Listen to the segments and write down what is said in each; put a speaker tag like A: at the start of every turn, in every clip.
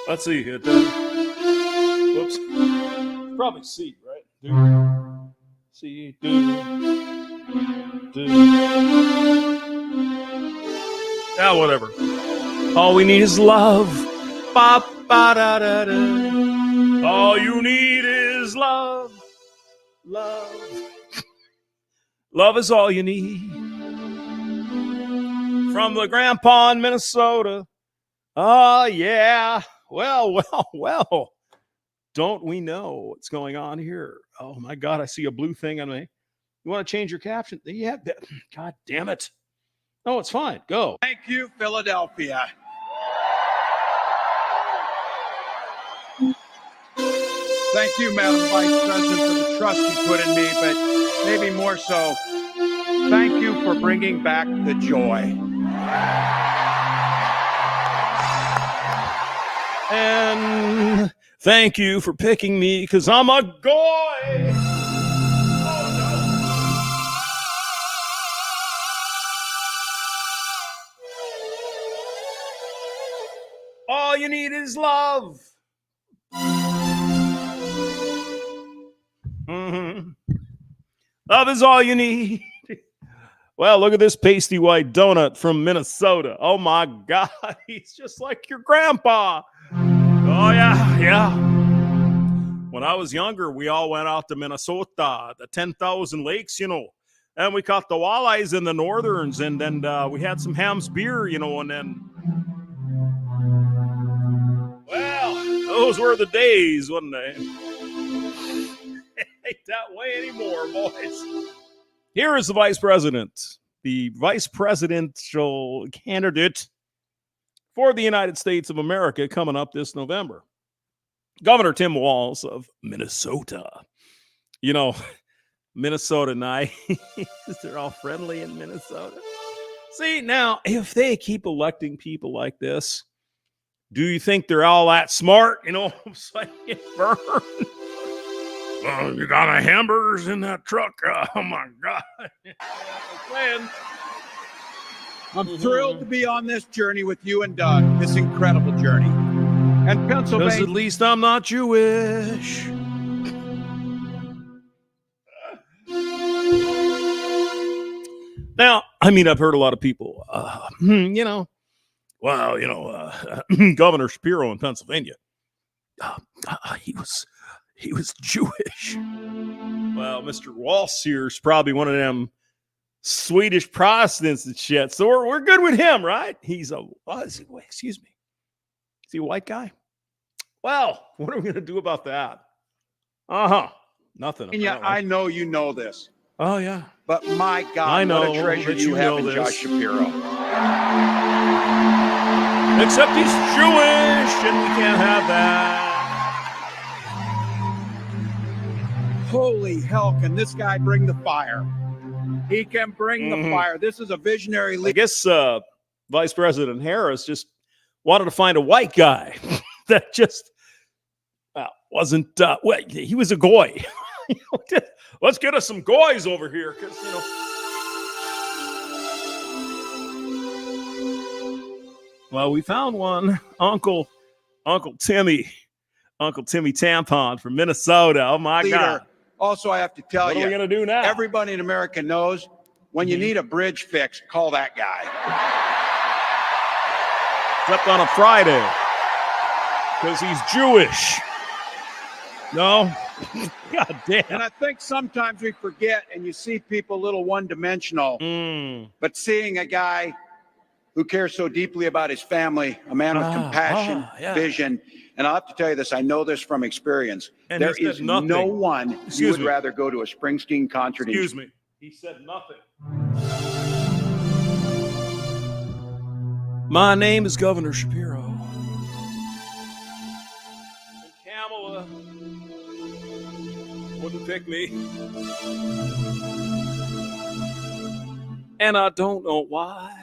A: Let's see here. Whoops. Probably C, right? Do. C, do. Yeah, whatever. All we need is love. Ba, ba, da, da, da. All you need is love. Love. Love is all you need. From the grandpa in Minnesota. Oh, yeah. Well. Don't we know what's going on here? Oh, my God. I see a blue thing on me. You want to change your caption? Yeah. God damn it. No, it's fine. Go.
B: Thank you, Philadelphia. Thank you, Madam Vice President, for the trust you put in me, but maybe more so, thank you for bringing back the joy.
A: And thank you for picking me because I'm a goy. All you need is love. Mm-hmm. Love is all you need. Well, look at this pasty white donut from Minnesota. Oh, my God. He's just like your grandpa. Oh, yeah. When I was younger, we all went out to Minnesota, the 10,000 lakes, and we caught the walleyes in the northerns, and then we had some Ham's beer, and then, well, those were the days, wasn't they? Ain't that way anymore, boys. Here is the vice president, the vice presidential candidate for the United States of America coming up this November. Governor Tim Walz of Minnesota. Minnesota nice. They're all friendly in Minnesota. See, now, if they keep electing people like this, do you think they're all that smart? You know what I'm saying? Vern? You got a hamburgers in that truck. Oh, my God.
B: I'm thrilled to be on this journey with you and Doug, this incredible journey. And Pennsylvania.
A: Because at least I'm not Jewish. Now, I've heard a lot of people, Governor Shapiro in Pennsylvania, he was Jewish. Well, Mr. Walz here is probably one of them Swedish Protestants and shit. So we're good with him, right? Is he a white guy? Well, what are we going to do about that? Nothing.
B: Yeah, I know you know this.
A: Oh, yeah.
B: But my God,
A: I know
B: what a treasure you have in
A: this.
B: Josh Shapiro.
A: Except he's Jewish, and we can't have that.
B: Holy hell, can this guy bring the fire? He can bring the fire. This is a visionary leader.
A: I guess Vice President Harris just wanted to find a white guy that just wasn't, he was a goy. Let's get us some goys over here because, Well, we found one. Uncle Timmy Tampon from Minnesota. Oh, my God.
B: Also, I have to tell you,
A: what are we going to do now?
B: Everybody in America knows when you need a bridge fix, call that guy.
A: Except on a Friday because he's Jewish. No? God damn.
B: And I think sometimes we forget and you see people a little one-dimensional. But seeing a guy who cares so deeply about his family, a man with compassion, vision, and I'll have to tell you this, I know this from experience. And there is no one you would rather go to a Springsteen concert.
A: Excuse me. He said nothing. My name is Governor Shapiro. And Kamala wouldn't pick me. And I don't know why.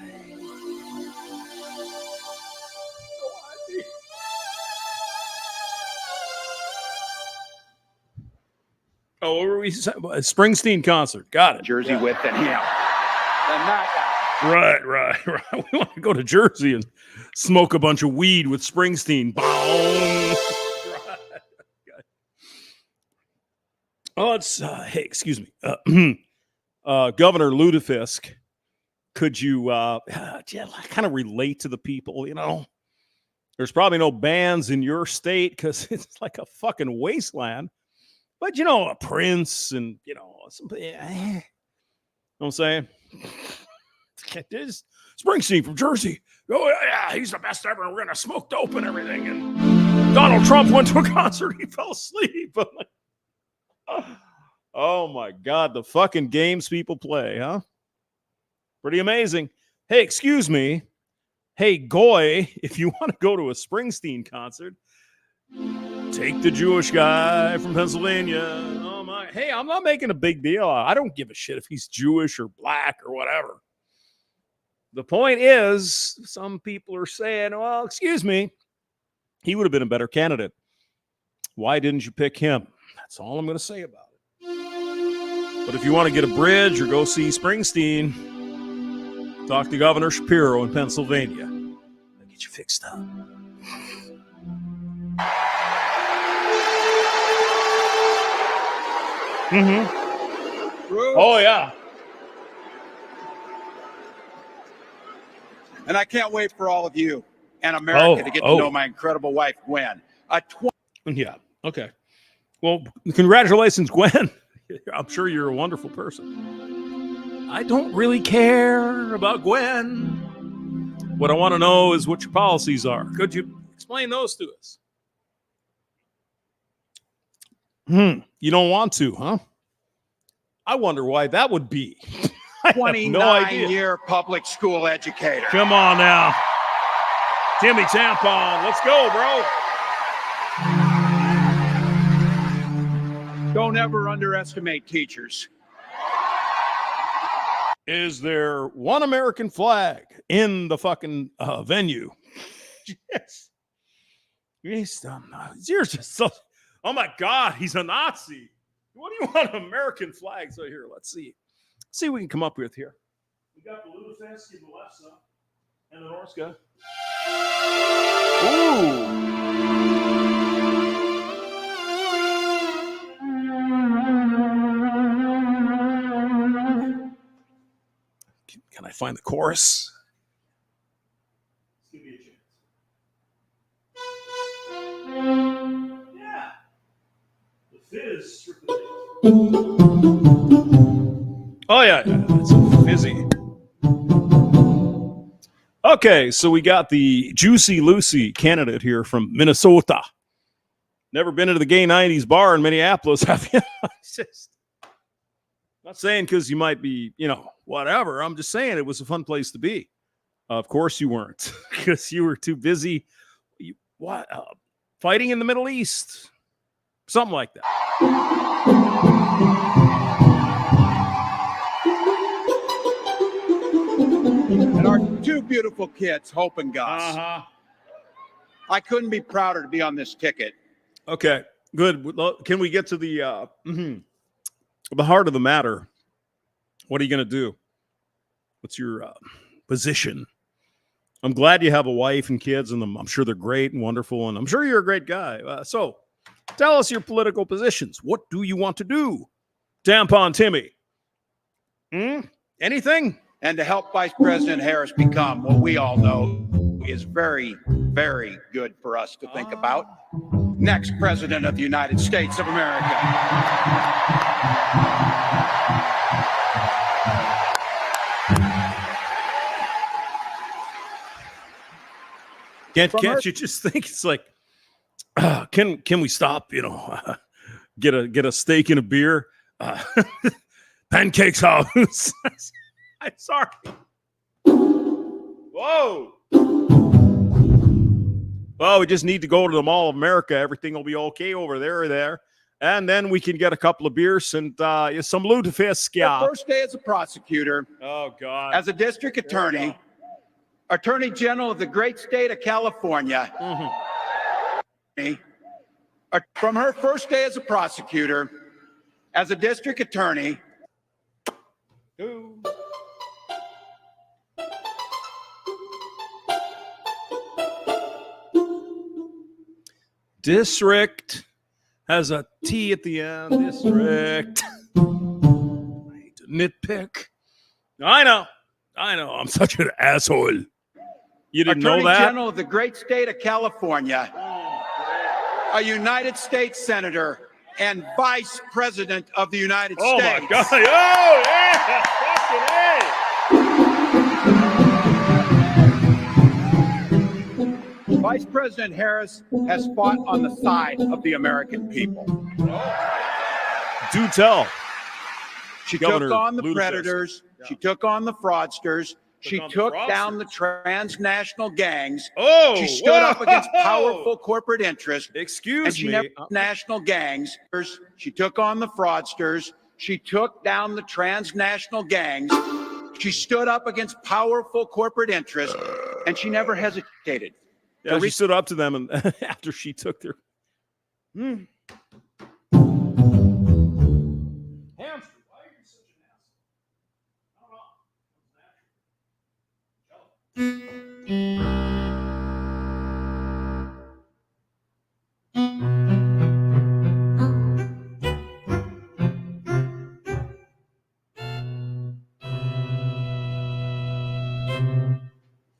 A: Oh, what were we saying? Springsteen concert. Got it.
B: Jersey with and him. And that guy.
A: Right. We want to go to Jersey and smoke a bunch of weed with Springsteen. Boom. Oh, it's hey, excuse me, Governor Lutefisk. Could you kind of relate to the people? You know, there's probably no bands in your state because it's like a fucking wasteland. But you know, a Prince and you know, somebody. You know what I'm saying? This Springsteen from Jersey. Oh yeah, he's the best ever. We're gonna smoke dope and everything. And Donald Trump went to a concert. He fell asleep. I'm like, oh my God, the fucking games people play, huh? Pretty amazing. Hey, excuse me. Hey, Goy, if you want to go to a Springsteen concert, take the Jewish guy from Pennsylvania. Oh my. Hey, I'm not making a big deal. I don't give a shit if he's Jewish or black or whatever. The point is, some people are saying, well, excuse me, he would have been a better candidate. Why didn't you pick him? That's all I'm going to say about it. But if you want to get a bridge or go see Springsteen, talk to Governor Shapiro in Pennsylvania. I'll get you fixed up. Oh, yeah.
B: And I can't wait for all of you and America to get to know my incredible wife, Gwen.
A: Yeah, okay. Well, congratulations, Gwen. I'm sure you're a wonderful person. I don't really care about Gwen. What I want to know is what your policies are. Could you explain those to us? You don't want to, huh? I wonder why that would be.
B: 29-year public school educator.
A: Come on now. Timmy Tampon. Let's go, bro.
B: Don't ever underestimate teachers.
A: Is there one American flag in the fucking venue? Yes. You're just so... Oh, my God. He's a Nazi. What do you want American flags right here? Let's see. See what we can come up with here. We got the Lutefisk in the left side and the North guy. Ooh. Can I find the chorus? Give me a chance. Yeah. The fizz. Oh, yeah, it's fizzy. Okay, so we got the Juicy Lucy candidate here from Minnesota. Never been into the gay 90s bar in Minneapolis, have you? Not saying because you might be, you know, whatever. I'm just saying it was a fun place to be. Of course you weren't, because you were too busy fighting in the Middle East. Something like that.
B: And our two beautiful kids, Hope and Gus. I couldn't be prouder to be on this ticket.
A: Okay, good. Can we get to the heart of the matter? What are you going to do? What's your position? I'm glad you have a wife and kids, and I'm sure they're great and wonderful, and I'm sure you're a great guy. So tell us your political positions. What do you want to do? Tampon Timmy. Anything?
B: And to help Vice President Harris become what we all know is very, very good for us to think about. Next President of the United States of America.
A: Can't you just think it's like, can we stop? You know, get a steak and a beer, Pancakes House. I'm sorry. Whoa. Well, we just need to go to the Mall of America. Everything will be okay over there. And then we can get a couple of beers and some lutefisk. Yeah.
B: First day as a prosecutor.
A: Oh, God.
B: As a district attorney, Attorney General of the great state of California. From her first day as a prosecutor, as a district attorney.
A: District has a T at the end. District. I hate to nitpick. I know. I'm such an asshole. You didn't know that?
B: Attorney General of the great state of California, a United States Senator, and Vice President of the United States.
A: Oh, my God. Oh, yeah. Fucking A.
B: Vice President Harris has fought on the side of the American people.
A: Do tell.
B: She
A: Governor
B: took on the
A: Ludacris.
B: predators.
A: Yeah.
B: She took on the fraudsters. She
A: on the
B: took
A: fraudsters.
B: down the transnational gangs.
A: Oh,
B: She stood up against powerful corporate interests.
A: Excuse
B: And she
A: me.
B: never national gangs. She took on the fraudsters. She took down the transnational gangs. She stood up against powerful corporate interests, and she never hesitated.
A: Yeah, she stood up to them, and after she took their. Hamster, why are you such an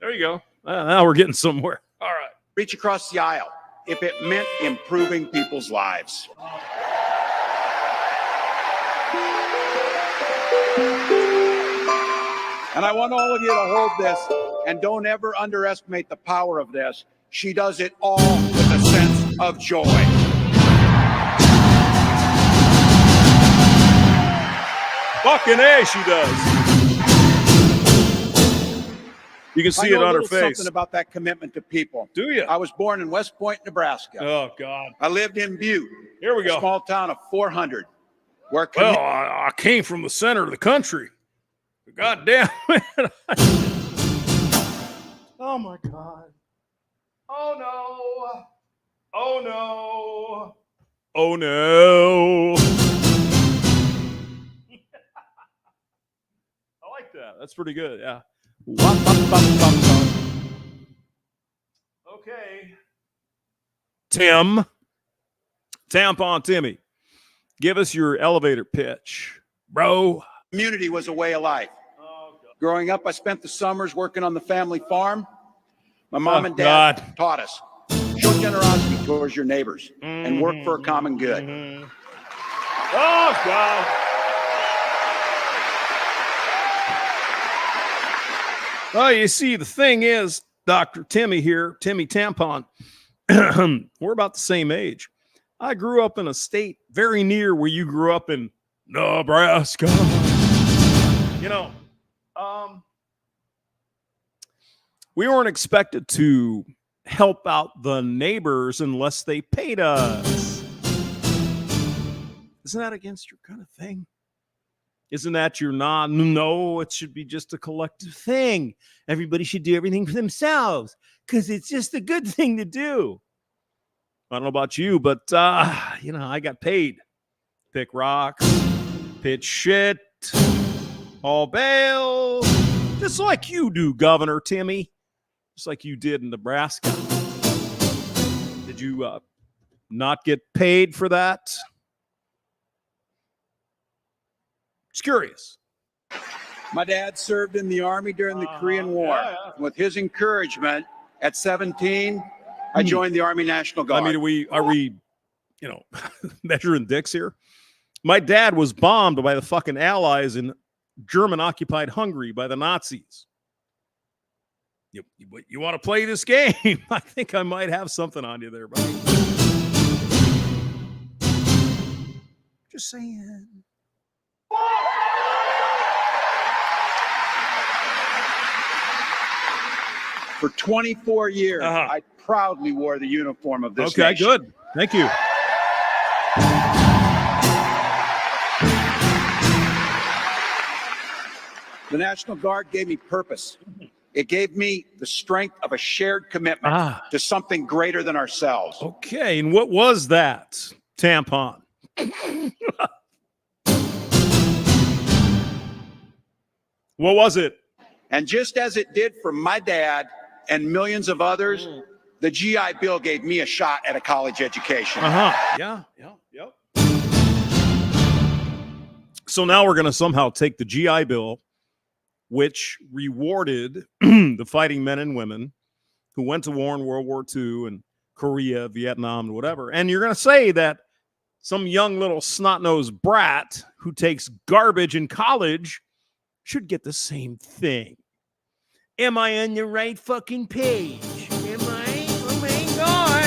A: There you go. Now we're getting somewhere. All right.
B: Reach across the aisle if it meant improving people's lives. And I want all of you to hold this, and don't ever underestimate the power of this. She does it all with a sense of joy.
A: Fucking A, she does. You can see it on her face.
B: Something about that commitment to people.
A: Do you?
B: I was born in West Point, Nebraska.
A: Oh, God.
B: I lived in Butte.
A: Here we go.
B: A small town of 400.
A: Well, I came from the center of the country. God damn it. Oh, my God. Oh, no. Oh, no. Oh, no. I like that. That's pretty good. Yeah. Okay. Tampon Timmy, give us your elevator pitch, bro.
B: Community was a way of life.
A: Oh, God.
B: Growing up, I spent the summers working on the family farm. My mom and dad taught us, show generosity towards your neighbors and work for a common good.
A: Oh, God. Well, you see, the thing is, Dr. Timmy here, Timmy Tampon, we're about the same age. I grew up in a state very near where you grew up in Nebraska. You know, we weren't expected to help out the neighbors unless they paid us. Isn't that against your kind of thing? Isn't that your no, it should be just a collective thing. Everybody should do everything for themselves because it's just a good thing to do. I don't know about you, but, I got paid. Pick rocks, pitch shit, haul bail, just like you do, Governor Timmy, just like you did in Nebraska. Did you not get paid for that? Just curious.
B: My dad served in the Army during the Korean War.
A: Yeah.
B: With his encouragement, at 17, I joined the Army National Guard.
A: I mean, are we measuring dicks here? My dad was bombed by the fucking Allies in German-occupied Hungary by the Nazis. You want to play this game? I think I might have something on you there, buddy. Just saying.
B: For 24 years, I proudly wore the uniform of this
A: Okay,
B: nation.
A: good. Thank you.
B: The National Guard gave me purpose. It gave me the strength of a shared commitment to something greater than ourselves.
A: Okay, and what was that, Tampon? What was it?
B: And just as it did for my dad and millions of others, the GI Bill gave me a shot at a college education.
A: Yeah. Yep. So now we're going to somehow take the GI Bill, which rewarded the fighting men and women who went to war in World War II and Korea, Vietnam, and whatever. And you're going to say that some young little snot-nosed brat who takes garbage in college should get the same thing. Am I on the right fucking page? Am I? Oh my God.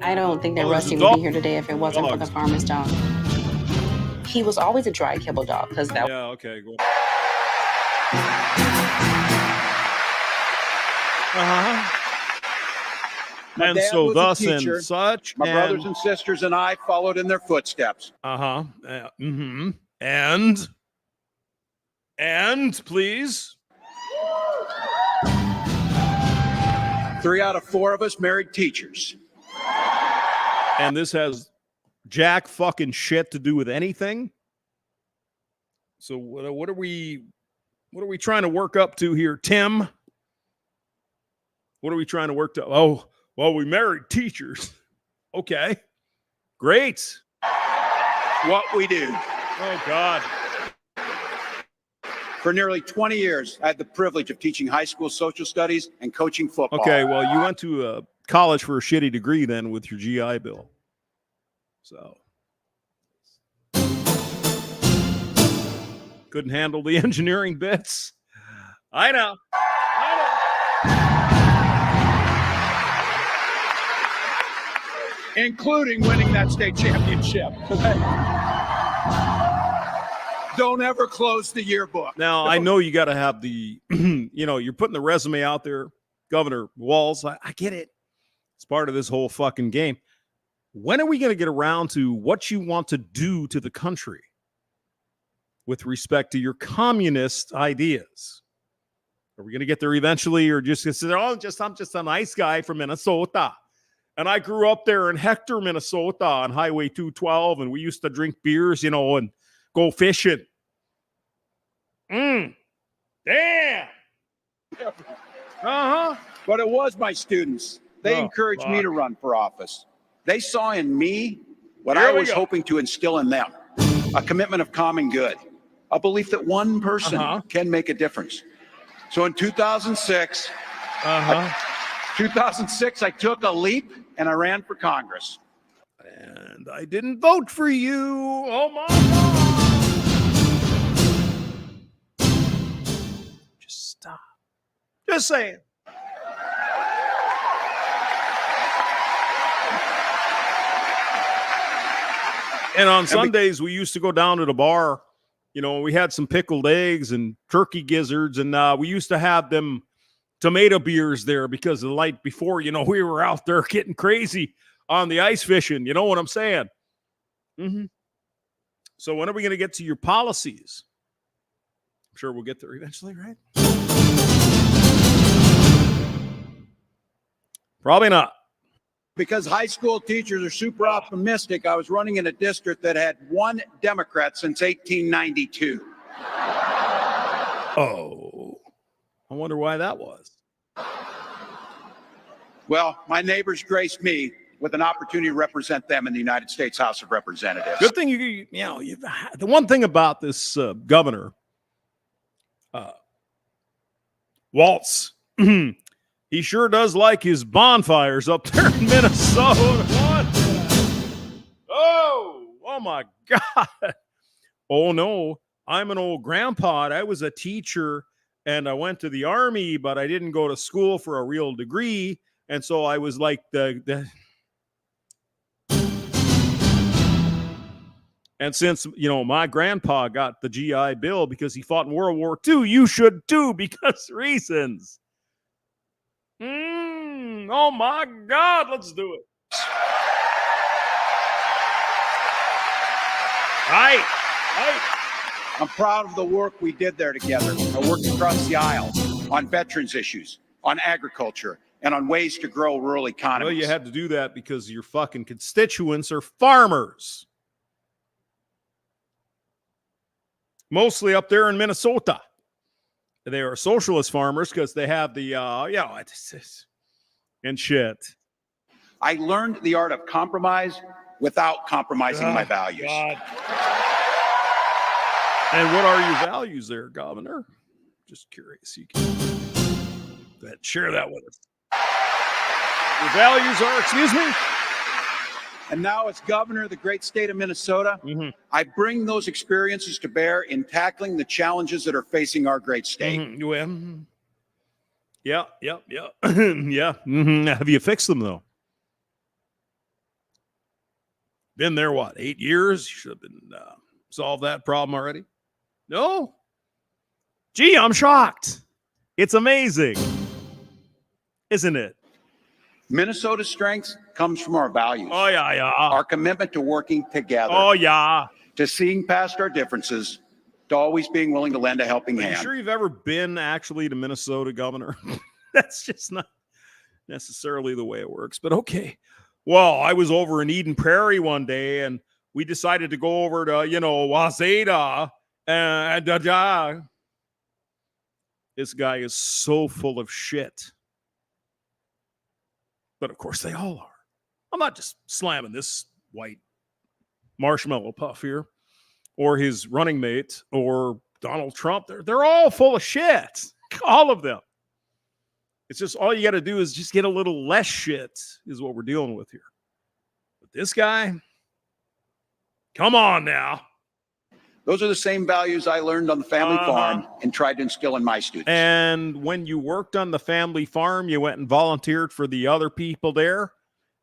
C: I don't think that Rusty would be here today if it wasn't for the farmer's dog. He was always a dry kibble dog because that.
A: Yeah, okay. Go. And so thus and such.
B: My brothers and sisters and I followed in their footsteps.
A: And please.
B: 3 out of 4 of us married teachers.
A: And this has jack fucking shit to do with anything. So what are we trying to work up to here, Tim? What are we trying to work to? Oh, well, we married teachers. Okay, great.
B: What we do.
A: Oh, God.
B: For nearly 20 years, I had the privilege of teaching high school social studies and coaching football.
A: Okay, well, you went to college for a shitty degree then with your GI Bill. So. Couldn't handle the engineering bits. I know.
B: Including winning that state championship. Don't ever close the yearbook.
A: Now, I know you got to have the, you're putting the resume out there, Governor Walz. I get it. It's part of this whole fucking game. When are we going to get around to what you want to do to the country with respect to your communist ideas? Are we going to get there eventually, or just say, I'm just a nice guy from Minnesota, and I grew up there in Hector, Minnesota, on Highway 212, and we used to drink beers, and go fishing. Damn.
B: But it was my students. They encouraged me to run for office. They saw in me what I was hoping to instill in them, a commitment of common good, a belief that one person can make a difference. So in 2006, I took a leap and I ran for Congress.
A: And I didn't vote for you. Oh my God. Just stop. Just saying. And on Sundays, we used to go down to the bar. We had some pickled eggs and turkey gizzards, and we used to have them tomato beers there because the night before, we were out there getting crazy on the ice fishing. You know what I'm saying? So when are we going to get to your policies? I'm sure we'll get there eventually, right? Probably not.
B: Because high school teachers are super optimistic, I was running in a district that had one Democrat since 1892.
A: Oh, I wonder why that was. Well,
B: my neighbors graced me with an opportunity to represent them in the United States House of Representatives.
A: Good thing the one thing about this governor, Waltz, he sure does like his bonfires up there in Minnesota. Oh my God. Oh no, I'm an old grandpa. I was a teacher and I went to the Army, but I didn't go to school for a real degree. And so I was like and since, my grandpa got the GI Bill because he fought in World War II, you should too, because reasons. Oh my God, let's do it. Right.
B: I'm proud of the work we did there together. I worked across the aisle on veterans issues, on agriculture, and on ways to grow rural economies.
A: Well, you had to do that because your fucking constituents are farmers. Mostly up there in Minnesota. They are socialist farmers because they have the, and shit.
B: I learned the art of compromise without compromising my values.
A: God. And what are your values there, Governor? Just curious. You can share that with us. Your values are, excuse me?
B: And now as governor of the great state of Minnesota, I bring those experiences to bear in tackling the challenges that are facing our great state.
A: Yeah. Yeah. Have you fixed them, though? Been there, what, 8 years? You should have been solved that problem already. No? Gee, I'm shocked. It's amazing. Isn't it?
B: Minnesota's strength comes from our values.
A: Oh, yeah.
B: Our commitment to working together.
A: Oh, yeah.
B: To seeing past our differences, to always being willing to lend a helping hand.
A: Are you sure you've ever been actually to Minnesota, Governor? That's just not necessarily the way it works, but okay. Well, I was over in Eden Prairie one day, and we decided to go over to, Wazeda, and this guy is so full of shit. But of course they all are. I'm not just slamming this white marshmallow puff here, or his running mate, or Donald Trump. They're all full of shit. All of them. It's just all you got to do is just get a little less shit is what we're dealing with here. But this guy, come on now.
B: Those are the same values I learned on the family farm and tried to instill in my students.
A: And when you worked on the family farm, you went and volunteered for the other people there.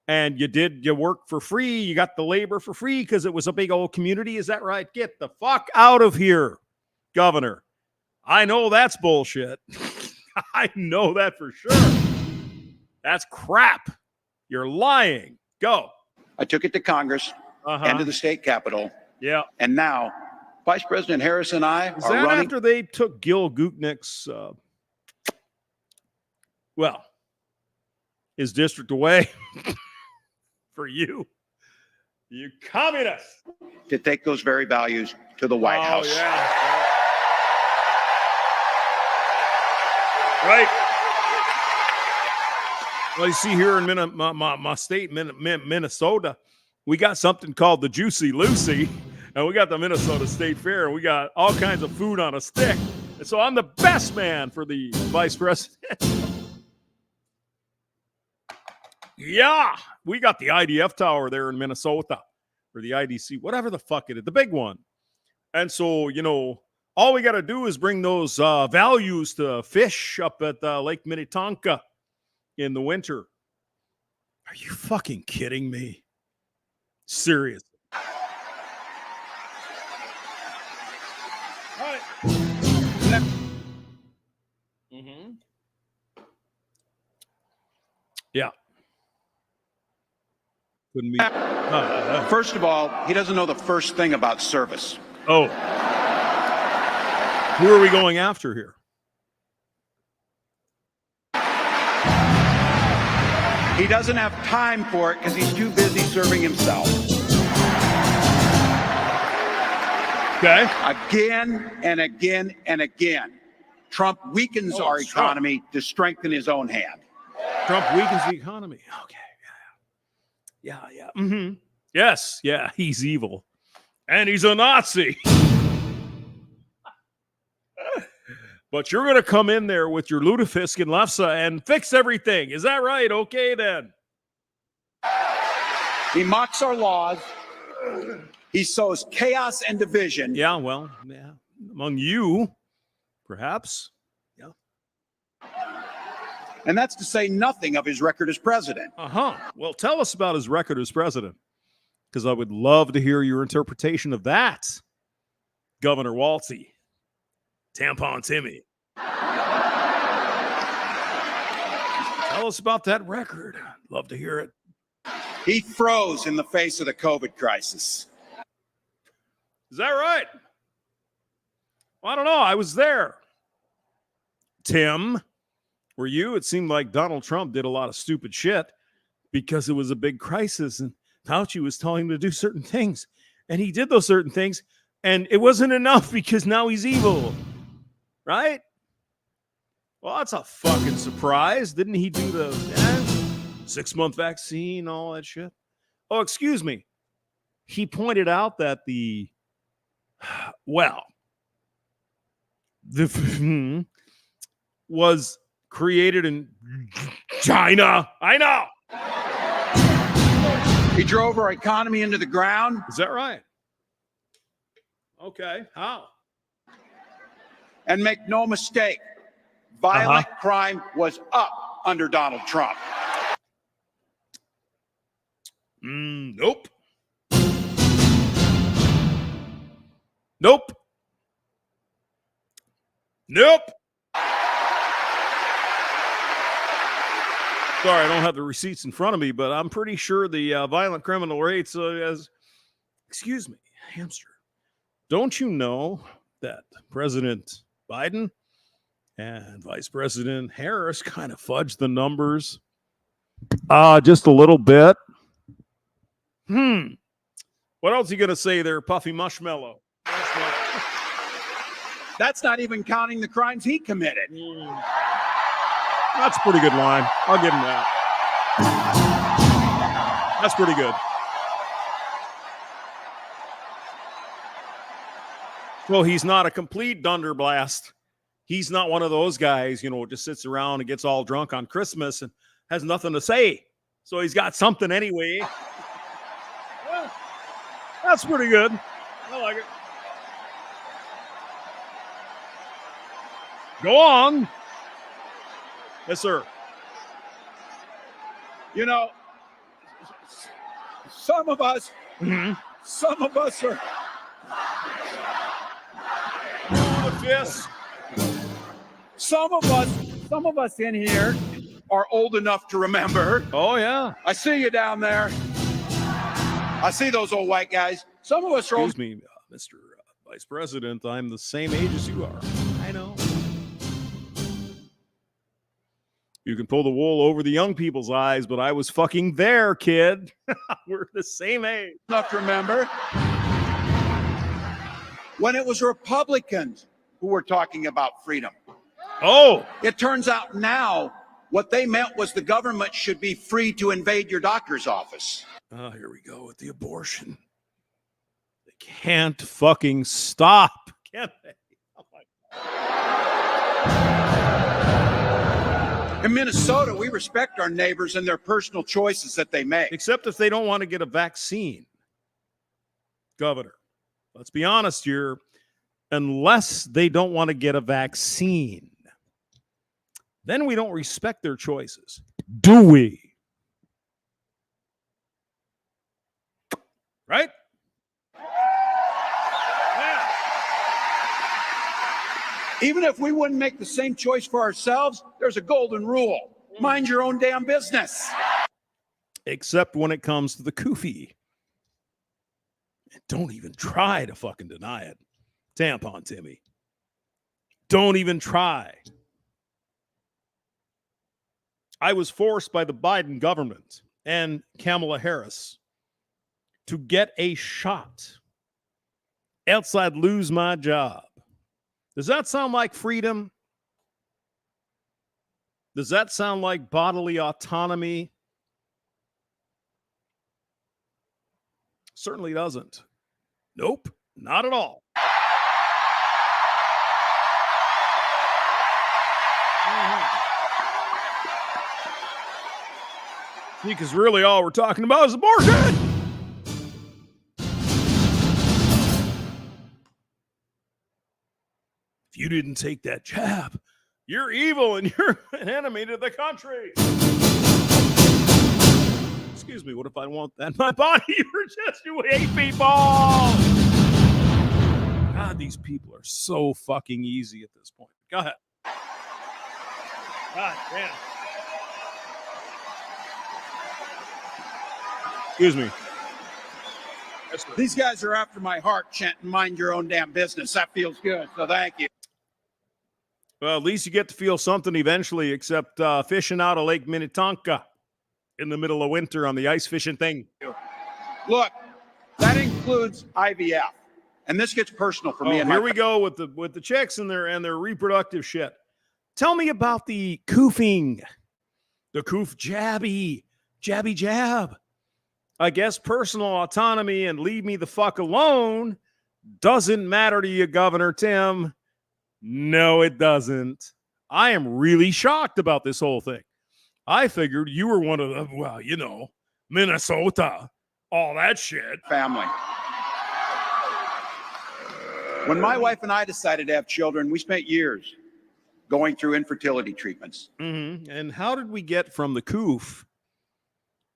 A: And you worked for free. You got the labor for free because it was a big old community. Is that right? Get the fuck out of here, Governor. I know that's bullshit. I know that for sure. That's crap. You're lying. Go.
B: I took it to Congress and to the state capitol. Yeah. And now Vice President Harris and I
A: Is
B: are
A: that
B: running.
A: After they took Gil Gutnick's, his district away for you communists.
B: To take those very values to the White House.
A: Yeah. Right. Well, you see here in my state, Minnesota, we got something called the Juicy Lucy. And we got the Minnesota State Fair, and we got all kinds of food on a stick. And so I'm the best man for the vice president. Yeah, we got the IDF tower there in Minnesota, or the IDC, whatever the fuck it is, the big one. And so, all we got to do is bring those values to fish up at Lake Minnetonka in the winter. Are you fucking kidding me? Seriously. All right. Yeah. Couldn't be.
B: First of all, he doesn't know the first thing about service.
A: Oh. Who are we going after here?
B: He doesn't have time for it because he's too busy serving himself.
A: Okay.
B: Again and again and again, Trump weakens our economy to strengthen his own hand.
A: Trump weakens the economy. Okay. Yeah. Mm-hmm. Yes. Yeah. He's evil. And he's a Nazi. But you're going to come in there with your lutefisk and lefse and fix everything. Is that right? Okay, then.
B: He mocks our laws. He sows chaos and division.
A: Yeah, well, yeah. Among you, perhaps. Yeah.
B: And that's to say nothing of his record as president.
A: Well, tell us about his record as president, because I would love to hear your interpretation of that, Governor Waltzy. Tampon Timmy. Tell us about that record. Love to hear it.
B: He froze in the face of the COVID crisis.
A: Is that right? Well, I don't know. I was there. Tim, were you? It seemed like Donald Trump did a lot of stupid shit because it was a big crisis and Fauci was telling him to do certain things. And he did those certain things. And it wasn't enough because now he's evil. Right? Well, that's a fucking surprise. Didn't he do the 6-month vaccine, all that shit? Oh, excuse me. He pointed out that the was created in China. I know.
B: He drove our economy into the ground.
A: Is that right? Okay. How?
B: And make no mistake, violent crime was up under Donald Trump.
A: Nope. Nope. Nope. Sorry, I don't have the receipts in front of me, but I'm pretty sure the violent criminal rates excuse me, hamster. Don't you know that President Biden and Vice President Harris kind of fudged the numbers just a little bit? What else are you going to say there, Puffy Mushmallow?
B: That's not even counting the crimes he committed.
A: That's a pretty good line. I'll give him that. That's pretty good. Well, he's not a complete dunderblast. He's not one of those guys, just sits around and gets all drunk on Christmas and has nothing to say. So he's got something anyway. Well, that's pretty good. I like it. Go on. Yes, sir.
B: Some of us are.
A: Yes.
B: Some of us in here are old enough to remember.
A: Oh, yeah.
B: I see you down there. I see those old white guys. Some of us are old.
A: Excuse me, Mr. Vice President. I'm the same age as you are. I know. You can pull the wool over the young people's eyes, but I was fucking there, kid. We're the same age.
B: Enough to remember when it was Republicans who were talking about freedom.
A: Oh.
B: It turns out now what they meant was the government should be free to invade your doctor's office.
A: Oh, here we go with the abortion. They can't fucking stop, can they? Oh my God.
B: In Minnesota, we respect our neighbors and their personal choices that they make.
A: Except if they don't want to get a vaccine. Governor, let's be honest here. Unless they don't want to get a vaccine, then we don't respect their choices. Do we? Right? Yeah.
B: Even if we wouldn't make the same choice for ourselves, there's a golden rule. Mind your own damn business.
A: Except when it comes to the kufi. Don't even try to fucking deny it. Tampon, Timmy. Don't even try. I was forced by the Biden government and Kamala Harris to get a shot, else I'd lose my job. Does that sound like freedom? Does that sound like bodily autonomy? Certainly doesn't. Nope, not at all. Because really all we're talking about is abortion. If you didn't take that jab, you're evil and you're an enemy to the country. Excuse me, what if I want that in my body? You hate people. God, these people are so fucking easy at this point. Go ahead. God damn. Excuse me.
B: These guys are after my heart, chanting, mind your own damn business. That feels good, so thank you.
A: Well, at least you get to feel something eventually, except fishing out of Lake Minnetonka in the middle of winter on the ice fishing thing.
B: Look, that includes IVF. And this gets personal for me. And
A: here we go with the chicks and their reproductive shit. Tell me about the koofing. The koof jabby jab. I guess personal autonomy and leave me the fuck alone doesn't matter to you, Governor Tim. No, it doesn't. I am really shocked about this whole thing. I figured you were one of the, well, you know, Minnesota, all that shit.
B: Family. When my wife and I decided to have children, we spent years going through infertility treatments.
A: Mm-hmm. And how did we get from the coof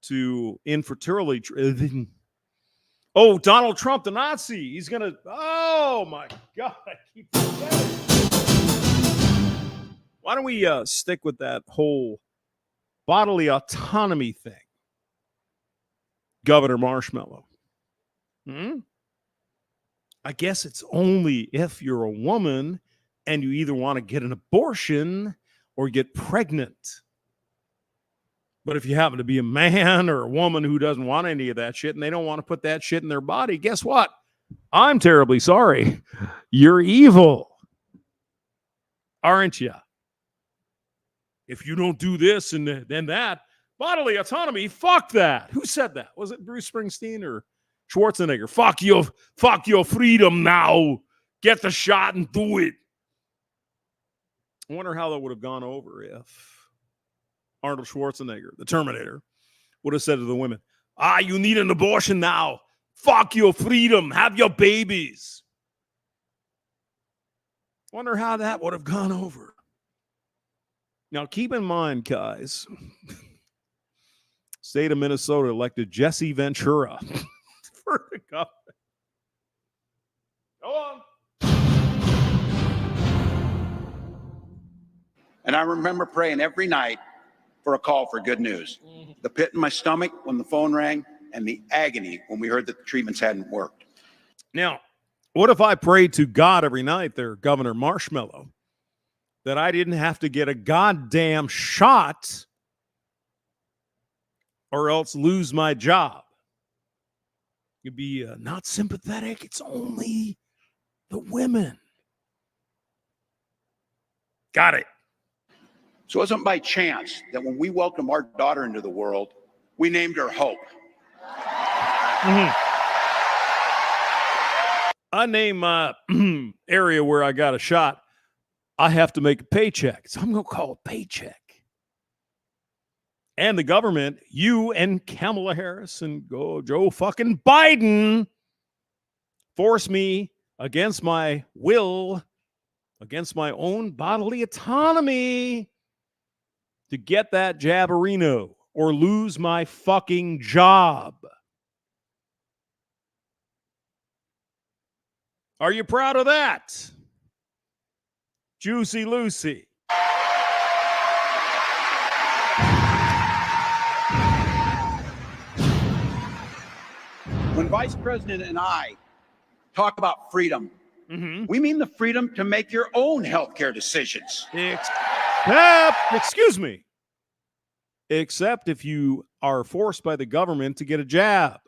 A: to infertility? Oh, Donald Trump, the Nazi. He's going to, oh my God, I keep forgetting. Why don't we stick with that whole bodily autonomy thing? Governor Marshmallow. I guess it's only if you're a woman and you either want to get an abortion or get pregnant. But if you happen to be a man or a woman who doesn't want any of that shit and they don't want to put that shit in their body, guess what? I'm terribly sorry. You're evil. Aren't you? If you don't do this and then that, bodily autonomy, fuck that. Who said that? Was it Bruce Springsteen or Schwarzenegger? Fuck your freedom now. Get the shot and do it. I wonder how that would have gone over if Arnold Schwarzenegger, the Terminator, would have said to the women, you need an abortion now. Fuck your freedom. Have your babies. Wonder how that would have gone over. Now, keep in mind, guys, state of Minnesota elected Jesse Ventura for the governor. Go on.
B: And I remember praying every night for a call for good news. The pit in my stomach when the phone rang and the agony when we heard that the treatments hadn't worked.
A: Now, what if I prayed to God every night there, Governor Marshmallow, that I didn't have to get a goddamn shot or else lose my job? You'd be not sympathetic. It's only the women. Got it.
B: So it wasn't by chance that when we welcomed our daughter into the world, we named her Hope.
A: Mm-hmm. I name my area where I got a shot. I have to make a paycheck. So I'm going to call it paycheck. And the government, you and Kamala Harris and Joe fucking Biden force me against my will, against my own bodily autonomy to get that jabberino or lose my fucking job. Are you proud of that? Juicy Lucy.
B: When Vice President and I talk about freedom, we mean the freedom to make your own healthcare decisions.
A: Except if you are forced by the government to get a jab.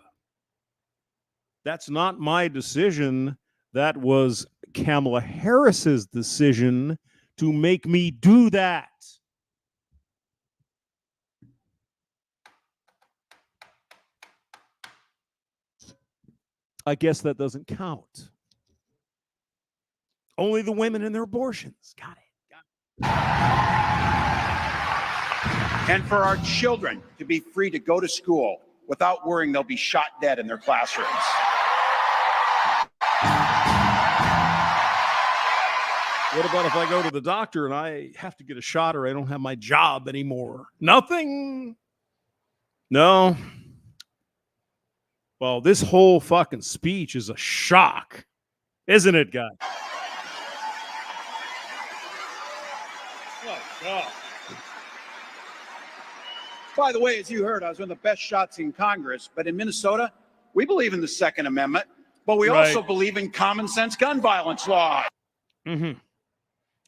A: That's not my decision. That was Kamala Harris's decision to make me do that. I guess that doesn't count. Only the women and their abortions. Got it.
B: And for our children to be free to go to school without worrying they'll be shot dead in their classrooms.
A: What about if I go to the doctor and I have to get a shot or I don't have my job anymore? Nothing. No. Well, this whole fucking speech is a shock, isn't it, guys? Oh, God.
B: By the way, as you heard, I was one of the best shots in Congress, but in Minnesota, we believe in the Second Amendment, but we also believe in common sense gun violence law.
A: Mm-hmm.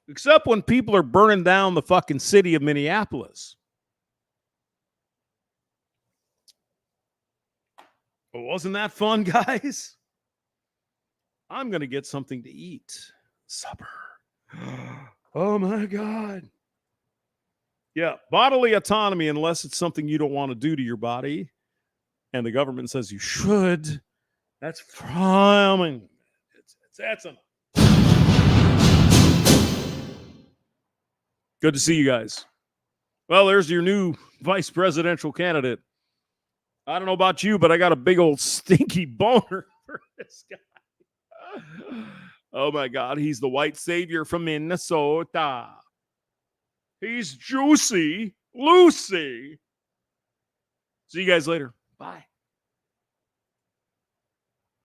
A: Except when people are burning down the fucking city of Minneapolis. But wasn't that fun, guys? I'm going to get something to eat. Supper. Oh, my God. Yeah, bodily autonomy, unless it's something you don't want to do to your body, and the government says you should. That's from. That's enough. Good to see you guys. Well, there's your new vice presidential candidate. I don't know about you, but I got a big old stinky boner for this guy. Oh my God, he's the white savior from Minnesota. He's juicy, Lucy. See you guys later. Bye.